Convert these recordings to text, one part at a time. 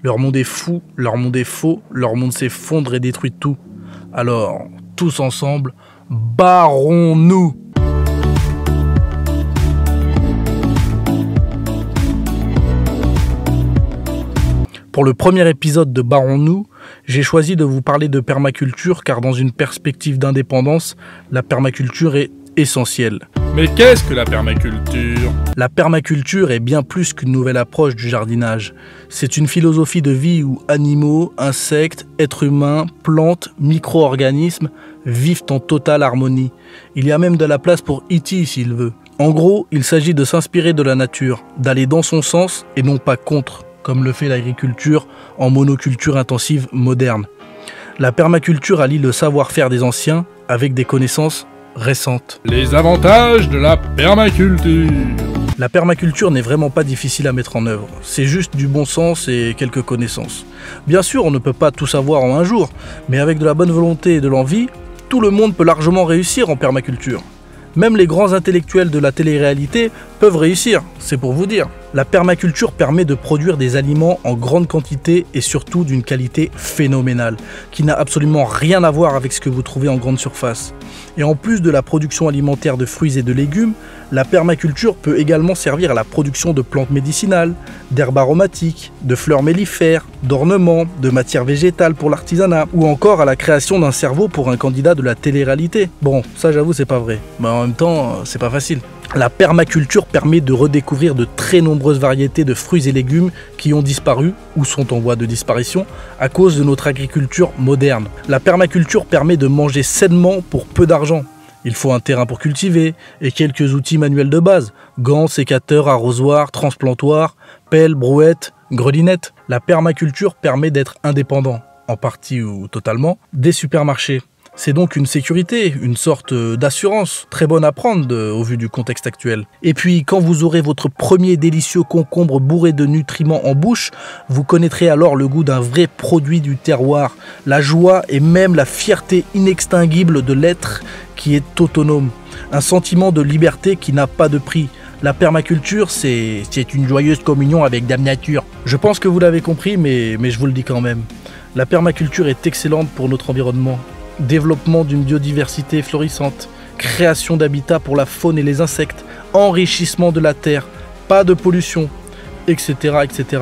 Leur monde est fou, leur monde est faux, leur monde s'effondre et détruit tout. Alors, tous ensemble, barrons-nous! Pour le premier épisode de Barrons-nous, j'ai choisi de vous parler de permaculture car dans une perspective d'indépendance, la permaculture est essentielle. Mais qu'est-ce que la permaculture? La permaculture est bien plus qu'une nouvelle approche du jardinage. C'est une philosophie de vie où animaux, insectes, êtres humains, plantes, micro-organismes vivent en totale harmonie. Il y a même de la place pour E.T. s'il veut. En gros, il s'agit de s'inspirer de la nature, d'aller dans son sens et non pas contre, comme le fait l'agriculture en monoculture intensive moderne. La permaculture allie le savoir-faire des anciens avec des connaissances récentes. Les avantages de la permaculture. La permaculture n'est vraiment pas difficile à mettre en œuvre, c'est juste du bon sens et quelques connaissances. Bien sûr, on ne peut pas tout savoir en un jour, mais avec de la bonne volonté et de l'envie, tout le monde peut largement réussir en permaculture. Même les grands intellectuels de la télé-réalité peuvent réussir, c'est pour vous dire. La permaculture permet de produire des aliments en grande quantité et surtout d'une qualité phénoménale, qui n'a absolument rien à voir avec ce que vous trouvez en grande surface. Et en plus de la production alimentaire de fruits et de légumes, la permaculture peut également servir à la production de plantes médicinales, d'herbes aromatiques, de fleurs mellifères, d'ornements, de matières végétales pour l'artisanat, ou encore à la création d'un cerveau pour un candidat de la télé-réalité. Bon, ça j'avoue c'est pas vrai, mais en même temps c'est pas facile. La permaculture permet de redécouvrir de très nombreuses variétés de fruits et légumes qui ont disparu ou sont en voie de disparition à cause de notre agriculture moderne. La permaculture permet de manger sainement pour peu d'argent. Il faut un terrain pour cultiver et quelques outils manuels de base, gants, sécateurs, arrosoirs, transplantoirs, pelles, brouettes, grelinette. La permaculture permet d'être indépendant, en partie ou totalement, des supermarchés. C'est donc une sécurité, une sorte d'assurance, très bonne à prendre au vu du contexte actuel. Et puis, quand vous aurez votre premier délicieux concombre bourré de nutriments en bouche, vous connaîtrez alors le goût d'un vrai produit du terroir, la joie et même la fierté inextinguible de l'être qui est autonome. Un sentiment de liberté qui n'a pas de prix. La permaculture, c'est une joyeuse communion avec Dame Nature. Je pense que vous l'avez compris, mais je vous le dis quand même. La permaculture est excellente pour notre environnement. Développement d'une biodiversité florissante, création d'habitats pour la faune et les insectes, enrichissement de la terre, pas de pollution, etc., etc.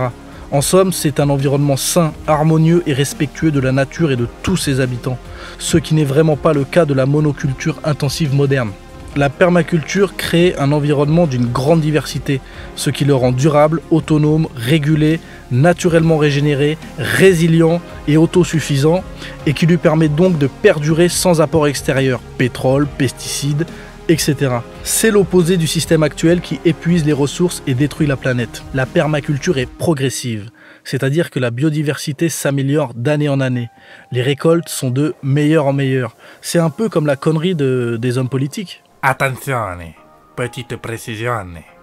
En somme, c'est un environnement sain, harmonieux et respectueux de la nature et de tous ses habitants, ce qui n'est vraiment pas le cas de la monoculture intensive moderne. La permaculture crée un environnement d'une grande diversité, ce qui le rend durable, autonome, régulé, naturellement régénéré, résilient et autosuffisant, et qui lui permet donc de perdurer sans apport extérieur, pétrole, pesticides, etc. C'est l'opposé du système actuel qui épuise les ressources et détruit la planète. La permaculture est progressive, c'est-à-dire que la biodiversité s'améliore d'année en année. Les récoltes sont de meilleur en meilleur. C'est un peu comme la connerie des hommes politiques. Attenzione, petite précision.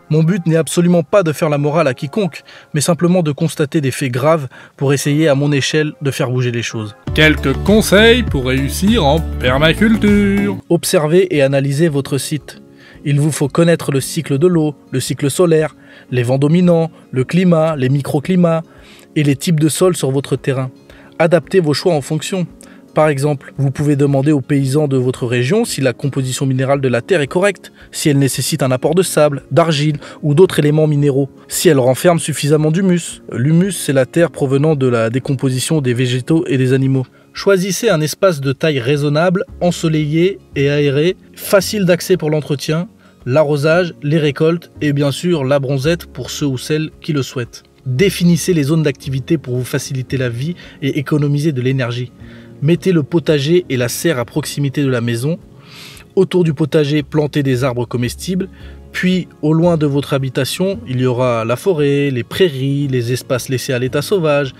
Mon but n'est absolument pas de faire la morale à quiconque, mais simplement de constater des faits graves pour essayer à mon échelle de faire bouger les choses. Quelques conseils pour réussir en permaculture. Observez et analysez votre site. Il vous faut connaître le cycle de l'eau, le cycle solaire, les vents dominants, le climat, les microclimats et les types de sols sur votre terrain. Adaptez vos choix en fonction. Par exemple, vous pouvez demander aux paysans de votre région si la composition minérale de la terre est correcte, si elle nécessite un apport de sable, d'argile ou d'autres éléments minéraux, si elle renferme suffisamment d'humus. L'humus, c'est la terre provenant de la décomposition des végétaux et des animaux. Choisissez un espace de taille raisonnable, ensoleillé et aéré, facile d'accès pour l'entretien, l'arrosage, les récoltes et bien sûr la bronzette pour ceux ou celles qui le souhaitent. Définissez les zones d'activité pour vous faciliter la vie et économiser de l'énergie. Mettez le potager et la serre à proximité de la maison. Autour du potager, plantez des arbres comestibles. Puis, au loin de votre habitation, il y aura la forêt, les prairies, les espaces laissés à l'état sauvage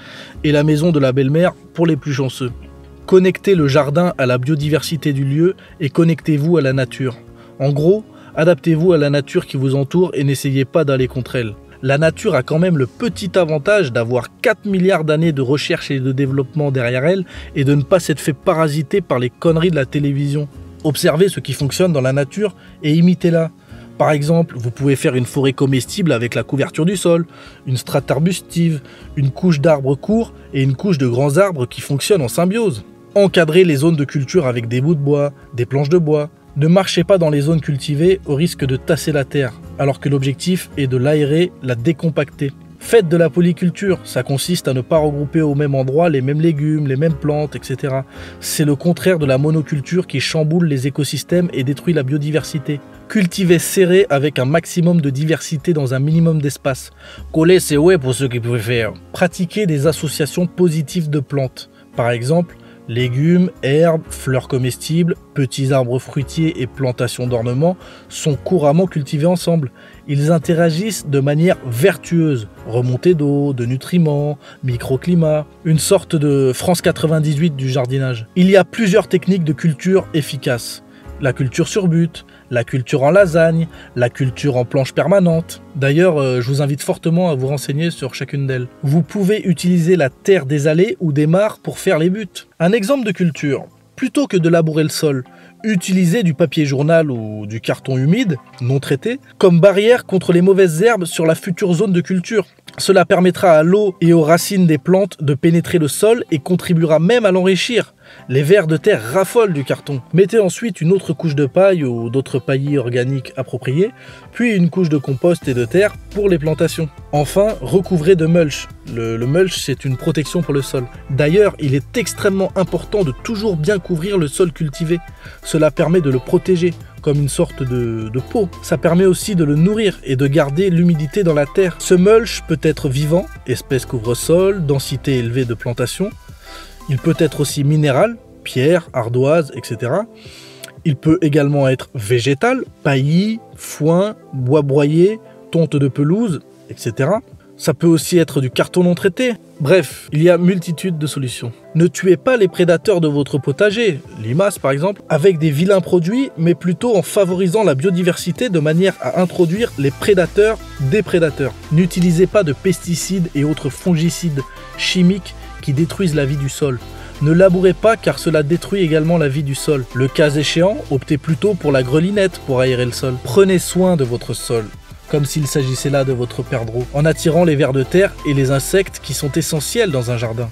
et la maison de la belle-mère pour les plus chanceux. Connectez le jardin à la biodiversité du lieu et connectez-vous à la nature. En gros, adaptez-vous à la nature qui vous entoure et n'essayez pas d'aller contre elle. La nature a quand même le petit avantage d'avoir 4 milliards d'années de recherche et de développement derrière elle et de ne pas s'être fait parasiter par les conneries de la télévision. Observez ce qui fonctionne dans la nature et imitez-la. Par exemple, vous pouvez faire une forêt comestible avec la couverture du sol, une strate arbustive, une couche d'arbres courts et une couche de grands arbres qui fonctionnent en symbiose. Encadrez les zones de culture avec des bouts de bois, des planches de bois. Ne marchez pas dans les zones cultivées au risque de tasser la terre, alors que l'objectif est de l'aérer, la décompacter. Faites de la polyculture, ça consiste à ne pas regrouper au même endroit les mêmes légumes, les mêmes plantes, etc. C'est le contraire de la monoculture qui chamboule les écosystèmes et détruit la biodiversité. Cultivez serré avec un maximum de diversité dans un minimum d'espace. Coller c'est ouais pour ceux qui préfèrent. Pratiquez des associations positives de plantes. Par exemple, légumes, herbes, fleurs comestibles, petits arbres fruitiers et plantations d'ornement sont couramment cultivés ensemble. Ils interagissent de manière vertueuse, remontée d'eau, de nutriments, microclimat, une sorte de France 98 du jardinage. Il y a plusieurs techniques de culture efficaces. La culture sur butte, la culture en lasagne, la culture en planche permanente. D'ailleurs, je vous invite fortement à vous renseigner sur chacune d'elles. Vous pouvez utiliser la terre des allées ou des mares pour faire les buttes. Un exemple de culture. Plutôt que de labourer le sol, utilisez du papier journal ou du carton humide, non traité, comme barrière contre les mauvaises herbes sur la future zone de culture. Cela permettra à l'eau et aux racines des plantes de pénétrer le sol et contribuera même à l'enrichir. Les vers de terre raffolent du carton. Mettez ensuite une autre couche de paille ou d'autres paillis organiques appropriés, puis une couche de compost et de terre pour les plantations. Enfin, recouvrez de mulch. Le mulch, c'est une protection pour le sol. D'ailleurs, il est extrêmement important de toujours bien couvrir le sol cultivé. Cela permet de le protéger, comme une sorte de peau. Ça permet aussi de le nourrir et de garder l'humidité dans la terre. Ce mulch peut être vivant, espèce couvre-sol, densité élevée de plantation. Il peut être aussi minéral, pierre, ardoise, etc. Il peut également être végétal, paillis, foin, bois broyé, tonte de pelouse, etc. Ça peut aussi être du carton non traité. Bref, il y a multitude de solutions. Ne tuez pas les prédateurs de votre potager, limaces par exemple, avec des vilains produits, mais plutôt en favorisant la biodiversité de manière à introduire les prédateurs des prédateurs. N'utilisez pas de pesticides et autres fongicides chimiques qui détruisent la vie du sol. Ne labourez pas car cela détruit également la vie du sol. Le cas échéant, optez plutôt pour la grelinette pour aérer le sol. Prenez soin de votre sol, comme s'il s'agissait là de votre perdreau, en attirant les vers de terre et les insectes qui sont essentiels dans un jardin.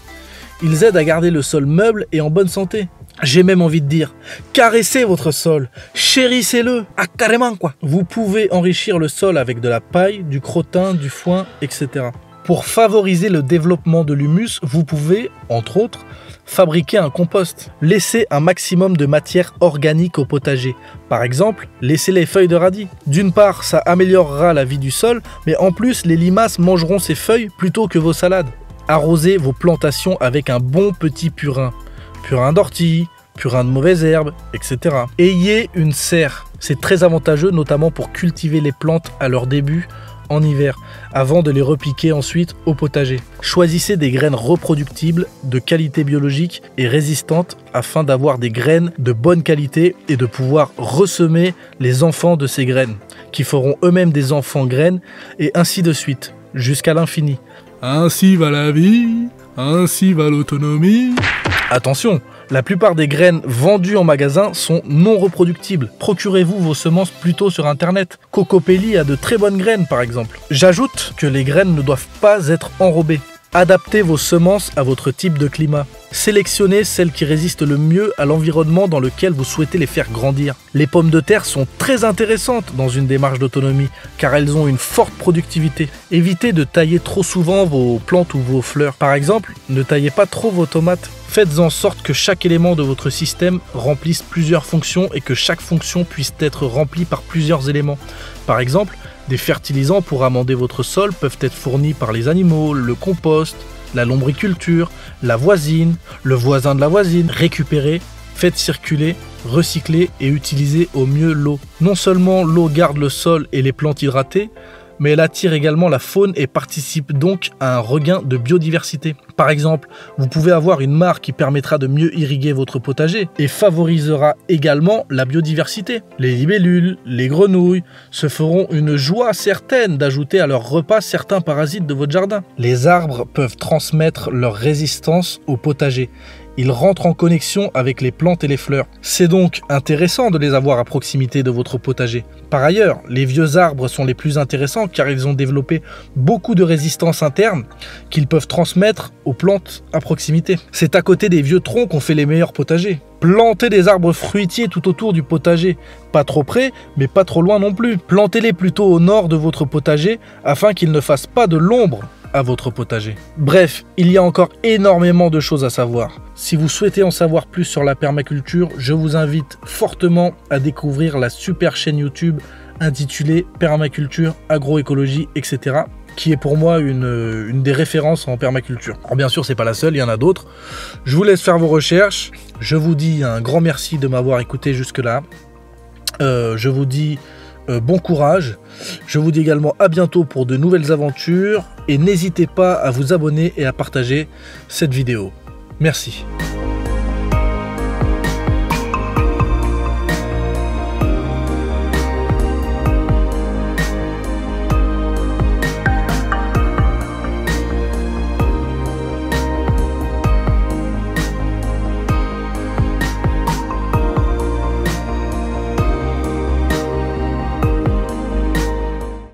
Ils aident à garder le sol meuble et en bonne santé. J'ai même envie de dire, caressez votre sol, chérissez-le, carrément quoi. Vous pouvez enrichir le sol avec de la paille, du crottin, du foin, etc. Pour favoriser le développement de l'humus, vous pouvez, entre autres, fabriquer un compost. Laissez un maximum de matière organique au potager. Par exemple, laissez les feuilles de radis. D'une part, ça améliorera la vie du sol, mais en plus, les limaces mangeront ces feuilles plutôt que vos salades. Arrosez vos plantations avec un bon petit purin. Purin d'ortie, purin de mauvaises herbes, etc. Ayez une serre. C'est très avantageux, notamment pour cultiver les plantes à leur début, en hiver, avant de les repiquer ensuite au potager. Choisissez des graines reproductibles, de qualité biologique et résistantes afin d'avoir des graines de bonne qualité et de pouvoir ressemer les enfants de ces graines, qui feront eux-mêmes des enfants graines et ainsi de suite, jusqu'à l'infini. Ainsi va la vie, ainsi va l'autonomie. Attention, la plupart des graines vendues en magasin sont non reproductibles. Procurez-vous vos semences plutôt sur internet. Cocopelli a de très bonnes graines par exemple. J'ajoute que les graines ne doivent pas être enrobées. Adaptez vos semences à votre type de climat. Sélectionnez celles qui résistent le mieux à l'environnement dans lequel vous souhaitez les faire grandir. Les pommes de terre sont très intéressantes dans une démarche d'autonomie car elles ont une forte productivité. Évitez de tailler trop souvent vos plantes ou vos fleurs. Par exemple, ne taillez pas trop vos tomates. Faites en sorte que chaque élément de votre système remplisse plusieurs fonctions et que chaque fonction puisse être remplie par plusieurs éléments. Par exemple, des fertilisants pour amender votre sol peuvent être fournis par les animaux, le compost, la lombriculture, la voisine, le voisin de la voisine. Récupérez, faites circuler, recyclez et utilisez au mieux l'eau. Non seulement l'eau garde le sol et les plantes hydratées, mais elle attire également la faune et participe donc à un regain de biodiversité. Par exemple, vous pouvez avoir une mare qui permettra de mieux irriguer votre potager et favorisera également la biodiversité. Les libellules, les grenouilles se feront une joie certaine d'ajouter à leur repas certains parasites de votre jardin. Les arbres peuvent transmettre leur résistance au potager. Ils rentrent en connexion avec les plantes et les fleurs. C'est donc intéressant de les avoir à proximité de votre potager. Par ailleurs, les vieux arbres sont les plus intéressants car ils ont développé beaucoup de résistance interne qu'ils peuvent transmettre aux plantes à proximité. C'est à côté des vieux troncs qu'on fait les meilleurs potagers. Plantez des arbres fruitiers tout autour du potager, pas trop près, mais pas trop loin non plus. Plantez-les plutôt au nord de votre potager afin qu'ils ne fassent pas de l'ombre à votre potager. Bref, il y a encore énormément de choses à savoir. Si vous souhaitez en savoir plus sur la permaculture, je vous invite fortement à découvrir la super chaîne YouTube intitulée Permaculture, Agroécologie, etc. qui est pour moi une des références en permaculture. Alors bien sûr, c'est pas la seule, il y en a d'autres. Je vous laisse faire vos recherches. Je vous dis un grand merci de m'avoir écouté jusque-là. Je vous dis bon courage. Je vous dis également à bientôt pour de nouvelles aventures. Et n'hésitez pas à vous abonner et à partager cette vidéo. Merci.